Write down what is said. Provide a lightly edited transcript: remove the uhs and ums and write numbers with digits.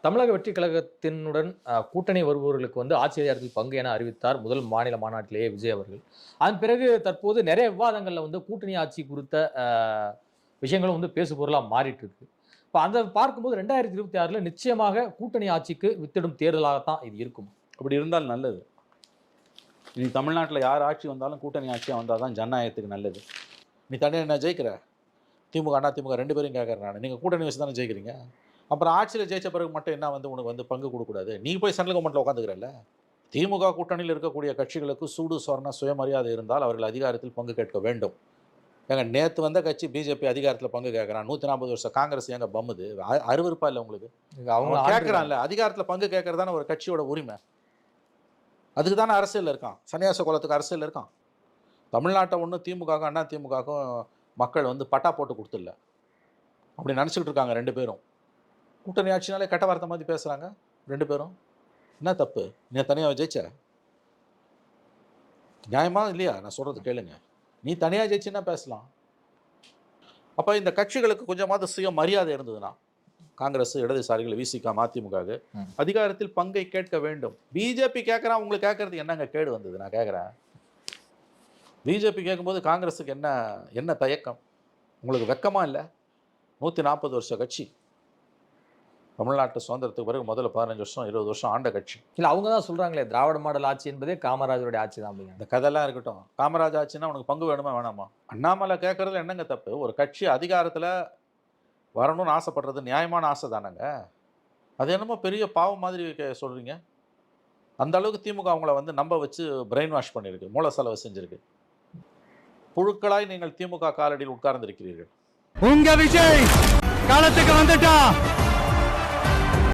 தமிழக வெற்றி கழகத்தினுடன் கூட்டணி வருபவர்களுக்கு வந்து ஆட்சி அதிகாரத்தில் பங்கு என அறிவித்தார் முதல் மாநில மாநாட்டிலேயே விஜய் அவர்கள். அதன் பிறகு தற்போது நிறைய விவாதங்கள்ல வந்து கூட்டணி ஆட்சி குறித்த விஷயங்களும் வந்து பேசு பொருளா மாறிட்டு இருக்கு. இப்போ அந்த பார்க்கும்போது 2026ல நிச்சயமாக கூட்டணி ஆட்சிக்கு வித்திடும் தேர்தலாகத்தான் இது இருக்கும். அப்படி இருந்தால் நல்லது. நீ தமிழ்நாட்டில் யார் ஆட்சி வந்தாலும் கூட்டணி ஆட்சியாக வந்தால் தான் ஜனநாயகத்துக்கு நல்லது. நீ தனியாக என்ன ஜெயிக்கிற? திமுக அண்ணா திமுக 2 பேரும் கேட்குறேன் நான். நீங்கள் கூட்டணி வச்சு தானே ஜெயிக்கிறீங்க. அப்புறம் ஆட்சியில் ஜெயிச்ச பிறகு மட்டும் என்ன வந்து உனக்கு வந்து பங்கு கொடுக்கக்கூடாது? நீ போய் சென்ட்ரல் கவர்மெண்ட்டில் உட்காந்துக்கிறல்ல. திமுக கூட்டணியில் இருக்கக்கூடிய கட்சிகளுக்கு சூடு சொரண சுயமரியாதை இருந்தால் அவர்கள் அதிகாரத்தில் பங்கு கேட்க வேண்டும். ஏங்க நேற்று வந்த கட்சி பிஜேபி அதிகாரத்தில் பங்கு கேட்குறான். 140 வருஷம் காங்கிரஸ் ஏங்க பம்முது? அருவருப்பா இல்லை உங்களுக்கு? அவங்க கேட்குறான்ல, அதிகாரத்தில் பங்கு கேட்கறதான ஒரு கட்சியோட உரிமை. அதுக்கு தானே அரசியலில் இருக்கான். சன்னியாச குலத்துக்கு அரசியலில் இருக்கான். தமிழ்நாட்டை ஒன்றும் திமுகவுக்கும் அண்ணா திமுகவுக்கும் மக்கள் வந்து பட்டா போட்டு கொடுத்துடல. அப்படி நினச்சிக்கிட்டு இருக்காங்க 2 பேரும். கூட்டணி ஆட்சினாலே கெட்ட வார்த்தை மாதிரி பேசுகிறாங்க 2 பேரும். என்ன தப்பு? நீ தனியாக ஜெயிச்ச நியாயமா இல்லையா? நான் சொல்கிறது கேளுங்க. நீ தனியாக ஜெயிச்சுன்னா பேசலாம். அப்போ இந்த கட்சிகளுக்கு கொஞ்சமாவது சுய மரியாதை இருந்ததுன்னா, காங்கிரஸ், இடதுசாரிகள், விசிக, மதிமுக அதிகாரத்தில் பங்கை கேட்க வேண்டும். பிஜேபி கேட்குறான், உங்களுக்கு கேட்கறது என்னங்க கேடு வந்தது? நான் கேட்குறேன். பிஜேபி கேட்கும்போது காங்கிரஸுக்கு என்ன தயக்கம்? உங்களுக்கு வெக்கமா இல்லை? 140 வருஷ கட்சி, தமிழ்நாட்டு சுதந்திரத்துக்கு பிறகு முதல்ல 15 வருஷம் 20 வருஷம் ஆண்ட கட்சி. இல்லை, அவங்க தான் சொல்றாங்களே திராவிட மாடல் ஆட்சி என்பதே காமராஜருடைய ஆட்சி தான் அப்படிங்க. இந்த கதையெல்லாம் இருக்கட்டும். காமராஜ் ஆட்சின்னா உனக்கு பங்கு வேணுமா வேணாமா? அண்ணாமலை கேட்கறதுல என்னங்க தப்பு? ஒரு கட்சி அதிகாரத்தில் வரணும்னு ஆசைப்படுறது நியாயமான ஆசை தானேங்க. அது என்னமோ பெரிய பாவம் மாதிரி சொல்கிறீங்க. அந்த அளவுக்கு திமுக அவங்கள வந்து நம்ப வச்சு பிரெயின் வாஷ் பண்ணியிருக்கு, மூல செலவு செஞ்சுருக்கு. புழுக்களாய் நீங்கள் திமுக காலடியில் உட்கார்ந்திருக்கிறீர்கள். உங்க விஜய் காலத்துக்கு வந்துட்டா